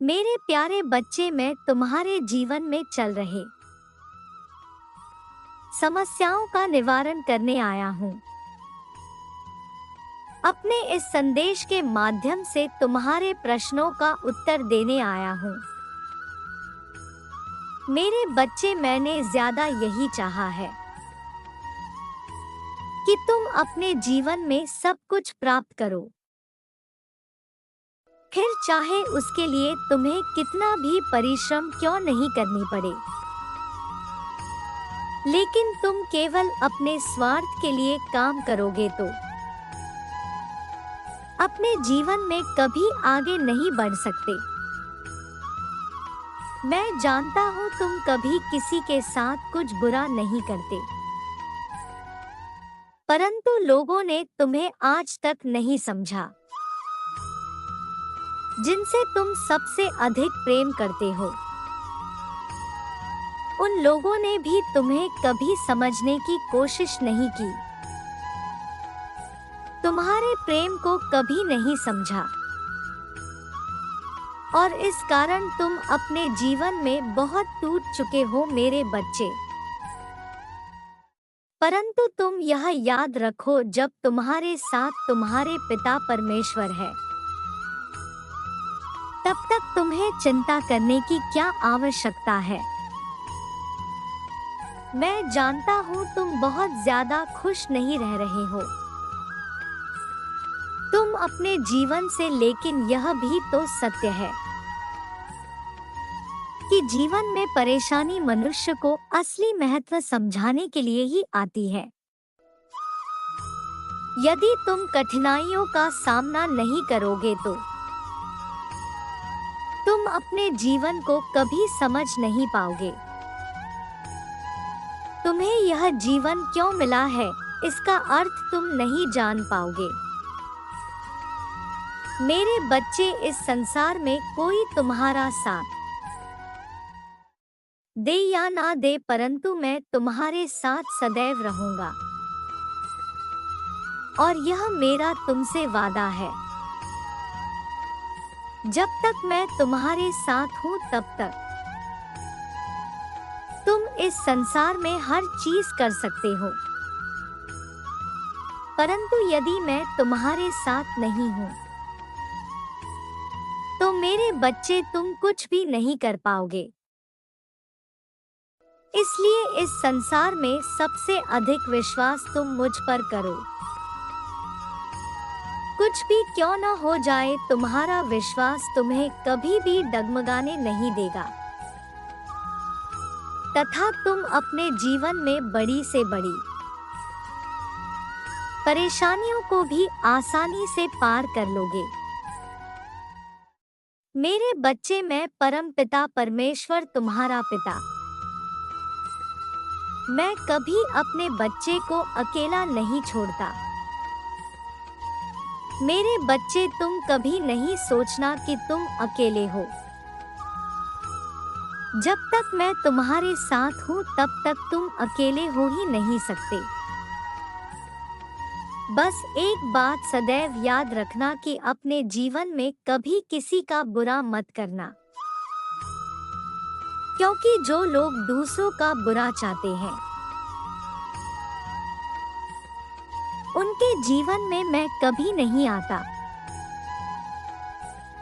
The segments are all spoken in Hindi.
मेरे प्यारे बच्चे, मैं तुम्हारे जीवन में चल रहे समस्याओं का निवारण करने आया हूँ। अपने इस संदेश के माध्यम से तुम्हारे प्रश्नों का उत्तर देने आया हूँ। मेरे बच्चे, मैंने ज्यादा यही चाहा है कि तुम अपने जीवन में सब कुछ प्राप्त करो, फिर चाहे उसके लिए तुम्हें कितना भी परिश्रम क्यों नहीं करनी पड़े। लेकिन तुम केवल अपने स्वार्थ के लिए काम करोगे तो अपने जीवन में कभी आगे नहीं बढ़ सकते। मैं जानता हूँ तुम कभी किसी के साथ कुछ बुरा नहीं करते, परंतु लोगों ने तुम्हें आज तक नहीं समझा। जिनसे तुम सबसे अधिक प्रेम करते हो, उन लोगों ने भी तुम्हें कभी समझने की कोशिश नहीं की, तुम्हारे प्रेम को कभी नहीं समझा, और इस कारण तुम अपने जीवन में बहुत टूट चुके हो मेरे बच्चे। परंतु तुम यह याद रखो, जब तुम्हारे साथ तुम्हारे पिता परमेश्वर है, तब तक तुम्हें चिंता करने की क्या आवश्यकता है। मैं जानता हूँ तुम बहुत ज्यादा खुश नहीं रह रहे हो तुम अपने जीवन से, लेकिन यह भी तो सत्य है कि जीवन में परेशानी मनुष्य को असली महत्व समझाने के लिए ही आती है। यदि तुम कठिनाइयों का सामना नहीं करोगे तो तुम अपने जीवन को कभी समझ नहीं पाओगे। तुम्हें यह जीवन क्यों मिला है, इसका अर्थ तुम नहीं जान पाओगे। मेरे बच्चे, इस संसार में कोई तुम्हारा साथ दे या ना दे, परंतु मैं तुम्हारे साथ सदैव रहूंगा, और यह मेरा तुमसे वादा है। जब तक मैं तुम्हारे साथ हूँ तब तक तुम इस संसार में हर चीज कर सकते हो, परंतु यदि मैं तुम्हारे साथ नहीं हूँ तो मेरे बच्चे तुम कुछ भी नहीं कर पाओगे। इसलिए इस संसार में सबसे अधिक विश्वास तुम मुझ पर करो। कुछ भी क्यों न हो जाए, तुम्हारा विश्वास तुम्हें कभी भी डगमगाने नहीं देगा, तथा तुम अपने जीवन में बड़ी से बड़ी परेशानियों को भी आसानी से पार कर लोगे। मेरे बच्चे, मैं परम पिता परमेश्वर तुम्हारा पिता, मैं कभी अपने बच्चे को अकेला नहीं छोड़ता। मेरे बच्चे, तुम कभी नहीं सोचना कि तुम अकेले हो। जब तक मैं तुम्हारे साथ हूँ तब तक तुम अकेले हो ही नहीं सकते। बस एक बात सदैव याद रखना कि अपने जीवन में कभी किसी का बुरा मत करना, क्योंकि जो लोग दूसरों का बुरा चाहते हैं उनके जीवन में मैं कभी नहीं आता।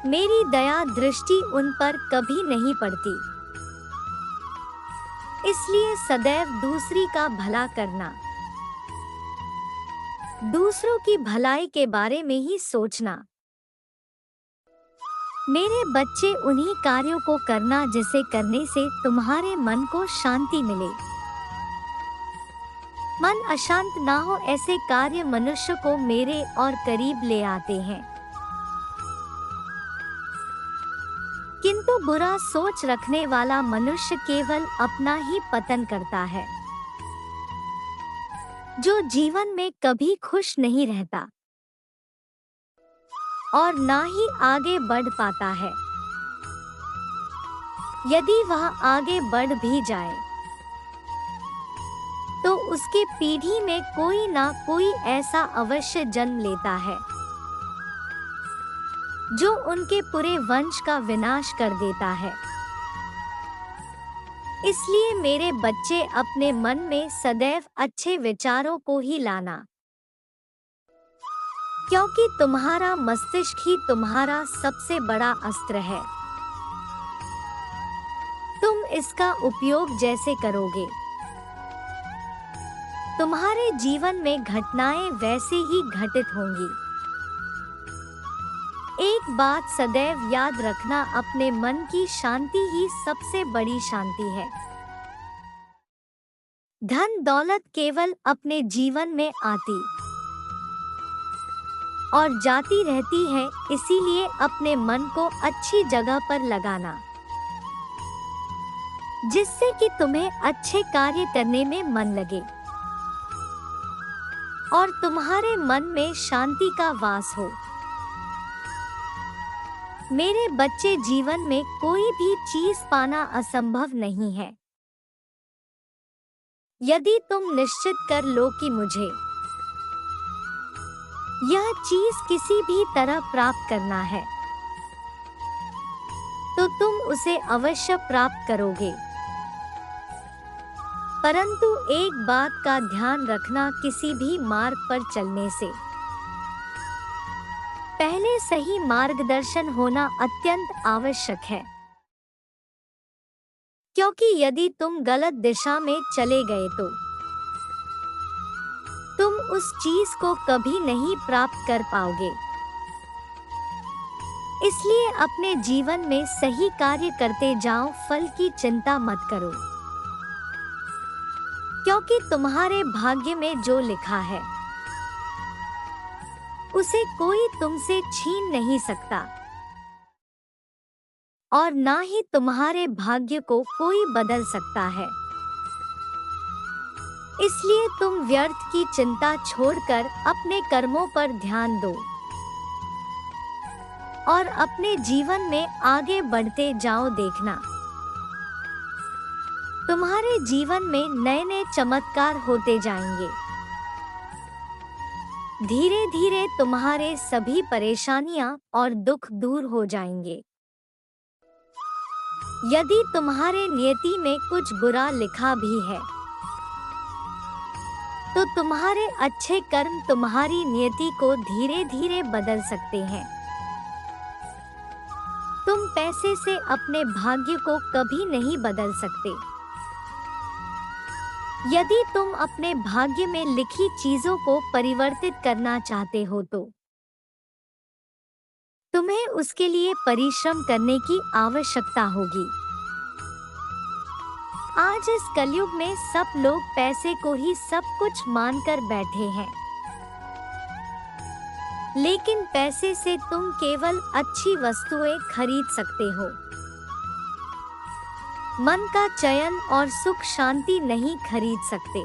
मेरी दया दृष्टि उन पर कभी नहीं पड़ती। इसलिए सदैव दूसरी का भला करना, दूसरों की भलाई के बारे में ही सोचना। मेरे बच्चे, उन्हीं कार्यों को करना जिसे करने से तुम्हारे मन को शांति मिले। मन अशांत ना हो, ऐसे कार्य मनुष्य को मेरे और करीब ले आते हैं, किंतु बुरा सोच रखने वाला मनुष्य केवल अपना ही पतन करता है, जो जीवन में कभी खुश नहीं रहता और ना ही आगे बढ़ पाता है। यदि वह आगे बढ़ भी जाए तो उसके पीढ़ी में कोई ना कोई ऐसा अवश्य जन्म लेता है जो उनके पूरे वंश का विनाश कर देता है। इसलिए मेरे बच्चे, अपने मन में सदैव अच्छे विचारों को ही लाना, क्योंकि तुम्हारा मस्तिष्क ही तुम्हारा सबसे बड़ा अस्त्र है। तुम इसका उपयोग जैसे करोगे, तुम्हारे जीवन में घटनाएं वैसे ही घटित होंगी। एक बात सदैव याद रखना, अपने मन की शांति ही सबसे बड़ी शांति है। धन दौलत केवल अपने जीवन में आती और जाती रहती है, इसीलिए अपने मन को अच्छी जगह पर लगाना, जिससे कि तुम्हें अच्छे कार्य करने में मन लगे और तुम्हारे मन में शांति का वास हो। मेरे बच्चे, जीवन में कोई भी चीज पाना असंभव नहीं है। यदि तुम निश्चित कर लो कि मुझे यह चीज किसी भी तरह प्राप्त करना है, तो तुम उसे अवश्य प्राप्त करोगे। परंतु एक बात का ध्यान रखना, किसी भी मार्ग पर चलने से पहले सही मार्गदर्शन होना अत्यंत आवश्यक है, क्योंकि यदि तुम गलत दिशा में चले गए तो तुम उस चीज को कभी नहीं प्राप्त कर पाओगे। इसलिए अपने जीवन में सही कार्य करते जाओ, फल की चिंता मत करो, क्योंकि तुम्हारे भाग्य में जो लिखा है उसे कोई तुमसे छीन नहीं सकता और ना ही तुम्हारे भाग्य को कोई बदल सकता है। इसलिए तुम व्यर्थ की चिंता छोड़कर अपने कर्मों पर ध्यान दो और अपने जीवन में आगे बढ़ते जाओ। देखना, तुम्हारे जीवन में नए नए चमत्कार होते जाएंगे। धीरे धीरे तुम्हारे सभी परेशानियां और दुख दूर हो जाएंगे। यदि तुम्हारे नियति में कुछ बुरा लिखा भी है, तो तुम्हारे अच्छे कर्म तुम्हारी नियति को धीरे धीरे बदल सकते हैं। तुम पैसे से अपने भाग्य को कभी नहीं बदल सकते। यदि तुम अपने भाग्य में लिखी चीजों को परिवर्तित करना चाहते हो, तो तुम्हें उसके लिए परिश्रम करने की आवश्यकता होगी। आज इस कलयुग में सब लोग पैसे को ही सब कुछ मानकर बैठे हैं, लेकिन पैसे से तुम केवल अच्छी वस्तुएं खरीद सकते हो। मन का चयन और सुख शांति नहीं खरीद सकते।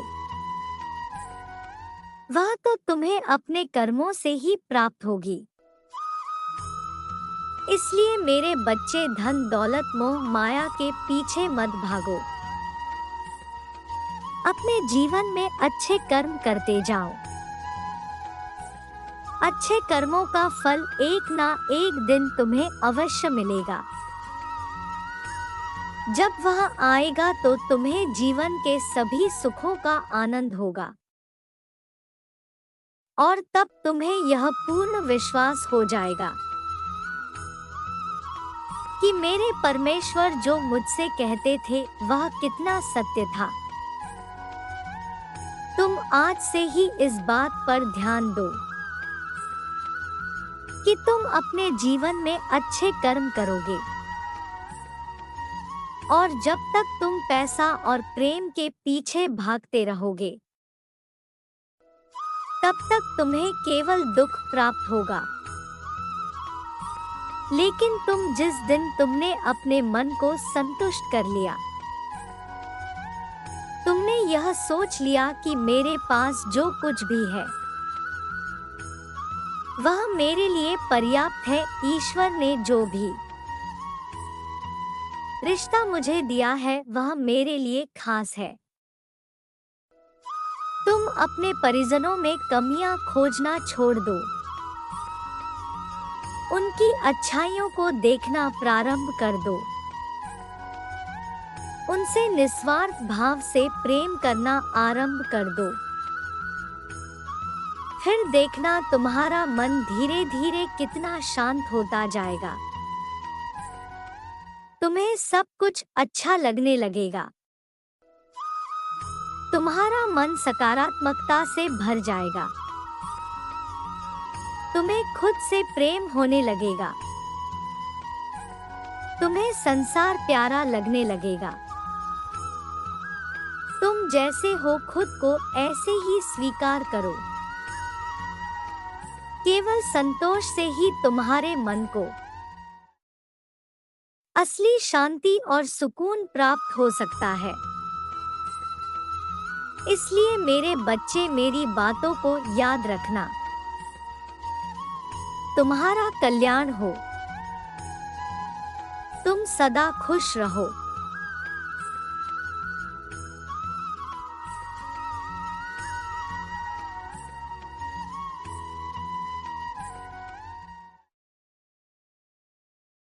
वह तो तुम्हें अपने कर्मों से ही प्राप्त होगी। इसलिए मेरे बच्चे, धन दौलत मोह माया के पीछे मत भागो। अपने जीवन में अच्छे कर्म करते जाओ। अच्छे कर्मों का फल एक ना एक दिन तुम्हें अवश्य मिलेगा। जब वह आएगा तो तुम्हें जीवन के सभी सुखों का आनंद होगा और तब तुम्हें यह पूर्ण विश्वास हो जाएगा कि मेरे परमेश्वर जो मुझसे कहते थे वह कितना सत्य था। तुम आज से ही इस बात पर ध्यान दो कि तुम अपने जीवन में अच्छे कर्म करोगे, और जब तक तुम पैसा और प्रेम के पीछे भागते रहोगे, तब तक तुम्हें केवल दुख प्राप्त होगा। लेकिन तुम जिस दिन तुमने अपने मन को संतुष्ट कर लिया, तुमने यह सोच लिया कि मेरे पास जो कुछ भी है वह मेरे लिए पर्याप्त है, ईश्वर ने जो भी रिश्ता मुझे दिया है वह मेरे लिए खास है, तुम अपने परिजनों में कमियां खोजना छोड़ दो। उनकी अच्छाइयों को देखना प्रारंभ कर दो। उनसे निस्वार्थ भाव से प्रेम करना आरंभ कर दो। फिर देखना तुम्हारा मन धीरे धीरे कितना शांत होता जाएगा। तुम्हें सब कुछ अच्छा लगने लगेगा। तुम्हारा मन सकारात्मकता से भर जाएगा। तुम्हें खुद से प्रेम होने लगेगा। तुम्हें संसार प्यारा लगने लगेगा। तुम जैसे हो खुद को ऐसे ही स्वीकार करो। केवल संतोष से ही तुम्हारे मन को असली शांति और सुकून प्राप्त हो सकता है। इसलिए मेरे बच्चे, मेरी बातों को याद रखना। तुम्हारा कल्याण हो। तुम सदा खुश रहो।